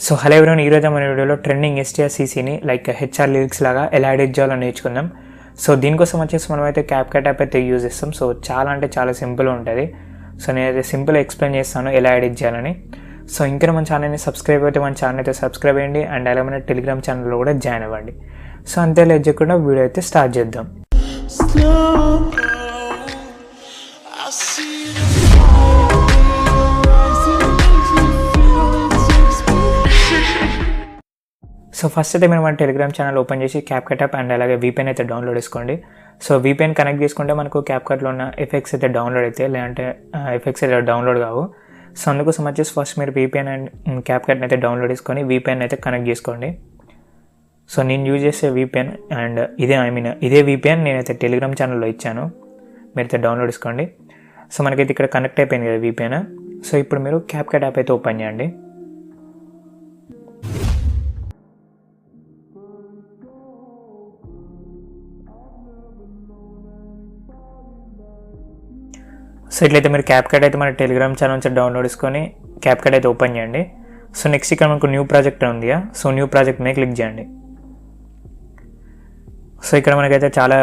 So hello ఎవరైనా ఈరోజు మన వీడియోలో ట్రెండింగ్ STR/CCని లైక్ HR లిరిక్స్ లాగా ఎలా ఎడిట్ చేయాలో నేర్చుకుందాం. సో దీనికోసం వచ్చేసి మనం అయితే CapCut యాప్ అయితే యూజ్ చేస్తాం. సో చాలా అంటే చాలా సింపుల్గా ఉంటుంది. సో నేనైతే సింపుల్గా ఎక్స్ప్లెయిన్ చేస్తాను ఎలా ఎడిట్ చేయాలని. సో ఇంకా మన ఛానల్ని సబ్స్క్రైబ్ అయితే మన ఛానల్ అయితే సబ్స్క్రైబ్ అయ్యండి అండ్ అలాగే మన టెలిగ్రామ్ ఛానల్లో కూడా జాయిన్ అవ్వండి. సో అంతే లేట్ చేయకుండా వీడియో అయితే స్టార్ట్ చేద్దాం. సో ఫస్ట్ అయితే మీరు మన టెలిగ్రామ్ ఛానల్ ఓపెన్ చేసి CapCut యాప్ అండ్ అలాగే VPN అయితే డౌన్లోడ్ చేసుకోండి. సో VPN కనెక్ట్ చేసుకుంటే మనకు CapCutలో ఉన్న ఎఫెక్ట్స్ అయితే డౌన్లోడ్ అయితే లేదంటే ఎఫెక్ట్స్ అయితే డౌన్లోడ్ కావు. సో అందుకోసం వచ్చేసి ఫస్ట్ మీరు VPN అండ్ CapCut అయితే డౌన్లోడ్ చేసుకొని VPN అయితే కనెక్ట్ చేసుకోండి. సో నేను యూజ్ చేసే VPN అండ్ ఇదే VPN నేనైతే టెలిగ్రామ్ ఛానల్లో ఇచ్చాను, మీరైతే డౌన్లోడ్ చేసుకోండి. సో మనకైతే ఇక్కడ కనెక్ట్ అయిపోయింది కదా VPN. సో ఇప్పుడు మీరు CapCut యాప్ అయితే ఓపెన్ చేయండి. సో ఇట్లయితే మీరు CapCut అయితే మన టెలిగ్రామ్ ఛానల్ నుంచి డౌన్లోడ్ చేసుకొని CapCut అయితే ఓపెన్ చేయండి. సో నెక్స్ట్ ఇక్కడ మనకు న్యూ ప్రాజెక్ట్ ఉంది. సో న్యూ ప్రాజెక్ట్ మీద క్లిక్ చేయండి. సో ఇక్కడ మనకైతే చాలా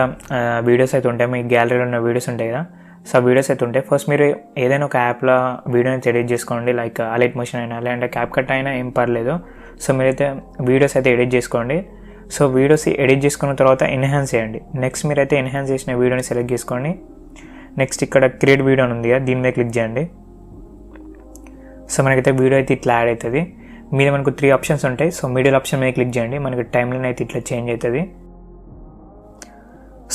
వీడియోస్ అయితే ఉంటాయి, మీ గ్యాలరీలో ఉన్న వీడియోస్ ఉంటాయి కదా. సో వీడియోస్ అయితే ఉంటాయి. ఫస్ట్ మీరు ఏదైనా ఒక యాప్లో వీడియోని ఎడిట్ చేసుకోండి, లైక్ అలైట్ మోషన్ అయినా లేదంటే CapCut అయినా ఏం పర్లేదు. సో మీరైతే వీడియోస్ అయితే ఎడిట్ చేసుకోండి. సో వీడియోస్ ఎడిట్ చేసుకున్న తర్వాత ఎన్హాన్స్ చేయండి. నెక్స్ట్ మీరైతే ఎన్హాన్స్ చేసిన వీడియోని సెలెక్ట్ చేసుకోండి. నెక్స్ట్ ఇక్కడ క్రియేట్ వీడియో అని ఉంది కదా, దీని మీద క్లిక్ చేయండి. సో మనకైతే వీడియో అయితే ఇట్లా యాడ్ అవుతుంది. మీద మనకు 3 ఆప్షన్స్ ఉంటాయి. సో మిడిల్ ఆప్షన్ మీద క్లిక్ చేయండి, మనకి టైమ్ లైన్ అయితే ఇట్లా చేంజ్ అవుతుంది.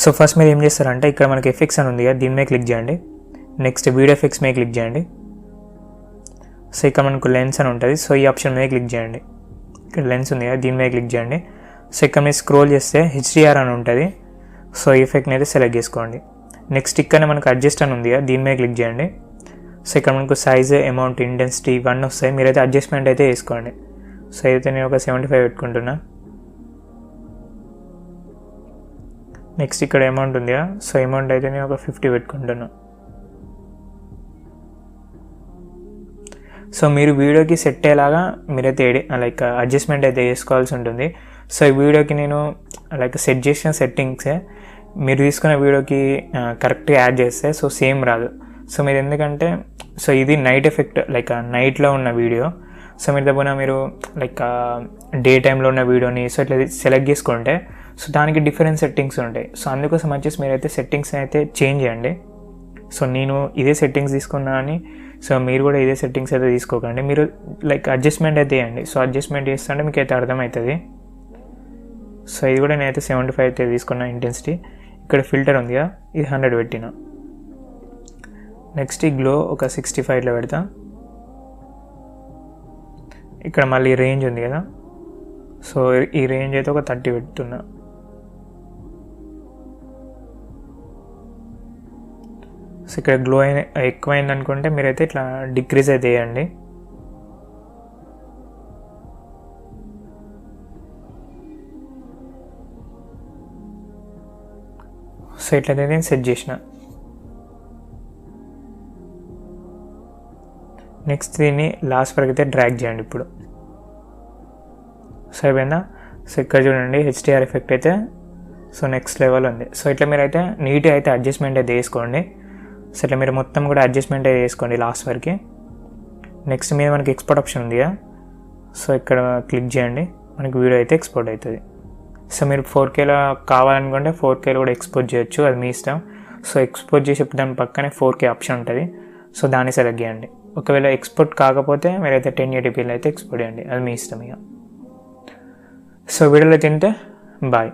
సో ఫస్ట్ మీరు ఏం చేస్తారంటే ఇక్కడ మనకి ఎఫెక్ట్స్ అని ఉంది కదా, దీని మీద క్లిక్ చేయండి. నెక్స్ట్ వీడియో ఎఫెక్ట్స్ మీద క్లిక్ చేయండి. సో ఇక్కడ మనకు లెన్స్ అని ఉంటుంది. సో ఈ ఆప్షన్ మీద క్లిక్ చేయండి. ఇక్కడ లెన్స్ ఉంది కదా, దీని మీద క్లిక్ చేయండి. సో ఇక్కడ మీరు స్క్రోల్ చేస్తే HDR అని ఉంటుంది. సో ఈ ఎఫెక్ట్ని అయితే సెలెక్ట్ చేసుకోండి. నెక్స్ట్ ఇక్కడనే మనకు అడ్జస్ట్ అని ఉంది కదా, దీని మీద క్లిక్ చేయండి. సో ఇక్కడ మనకు సైజ్, అమౌంట్, ఇంటెన్సిటీ ఇవన్నీ వస్తాయి. మీరైతే అడ్జస్ట్మెంట్ అయితే వేసుకోండి. సో అయితే నేను ఒక 75 పెట్టుకుంటున్నా. నెక్స్ట్ ఇక్కడ అమౌంట్ ఉంది కదా, సో అమౌంట్ అయితే నేను ఒక 50 పెట్టుకుంటున్నా. సో మీరు వీడియోకి సెట్ అయ్యేలాగా మీరైతే లైక్ అడ్జస్ట్మెంట్ అయితే చేసుకోవాల్సి ఉంటుంది. సో ఈ వీడియోకి నేను లైక్ సెట్ చేసిన సెట్టింగ్సే మీరు తీసుకున్న వీడియోకి కరెక్ట్గా యాడ్ చేస్తే సో సేమ్ రాదు. సో మీరు ఎందుకంటే సో ఇది నైట్ ఎఫెక్ట్, లైక్ నైట్లో ఉన్న వీడియో. సో మీరు తప్పన మీరు లైక్ డే టైంలో ఉన్న వీడియోని సో ఇట్లా సెలెక్ట్ చేసుకుంటే సో దానికి డిఫరెంట్ సెట్టింగ్స్ ఉంటాయి. సో అందుకోసం వచ్చేసి మీరైతే సెట్టింగ్స్ అయితే చేంజ్ చేయండి. సో నేను ఇదే సెట్టింగ్స్ తీసుకున్నా అని సో మీరు కూడా ఇదే సెట్టింగ్స్ అయితే తీసుకోకండి. మీరు లైక్ అడ్జస్ట్మెంట్ అయితే చేయండి. సో అడ్జస్ట్మెంట్ చేస్తుంటే మీకు అయితే అర్థమవుతుంది. సో ఇది కూడా నేనైతే 75 అయితే తీసుకున్నా ఇంటెన్సిటీ. ఇక్కడ ఫిల్టర్ ఉంది కదా, ఇది 100 పెట్టిన. నెక్స్ట్ ఈ గ్లో ఒక 65లో పెడతా. ఇక్కడ మళ్ళీ రేంజ్ ఉంది కదా, సో ఈ రేంజ్ అయితే ఒక 30 పెడుతున్నా. సో ఇక్కడ గ్లో ఎక్కువైంది అనుకుంటే మీరైతే ఇట్లా డిక్రీజ్ అయితే వేయండి. సో ఇట్లయితే నేను సెట్ చేసిన. నెక్స్ట్ దీన్ని లాస్ట్ వరకు అయితే డ్రాగ్ చేయండి ఇప్పుడు. సో అయిపోయిందా. సో ఇక్కడ చూడండి HDR ఎఫెక్ట్ అయితే సో నెక్స్ట్ లెవెల్ ఉంది. సో ఇట్లా మీరైతే నీట్గా అయితే అడ్జస్ట్మెంట్ అయితే వేసుకోండి. సో ఇట్లా మీరు మొత్తం కూడా అడ్జస్ట్మెంట్ అయితే వేసుకోండి లాస్ట్ వరకు. నెక్స్ట్ మీద మనకి ఎక్స్పోర్ట్ ఆప్షన్ ఉంది కదా, సో ఇక్కడ క్లిక్ చేయండి, మనకి వీడియో అయితే ఎక్స్పోర్ట్ అవుతుంది. సో మీరు 4Kలో కావాలనుకుంటే 4Kలో కూడా ఎక్స్పోర్ట్ చేయొచ్చు, అది మీ ఇష్టం. సో ఎక్స్పోర్ట్ చేసే దాని పక్కనే 4K ఆప్షన్ ఉంటుంది. సో దాన్ని సెలెక్ట్ చేయండి. ఒకవేళ ఎక్స్పోర్ట్ కాకపోతే మీరైతే 1080pలో అయితే ఎక్స్పోర్ట్ చేయండి, అది మీ ఇష్టం ఇక. సో వీడియోలో తింటే బాయ్.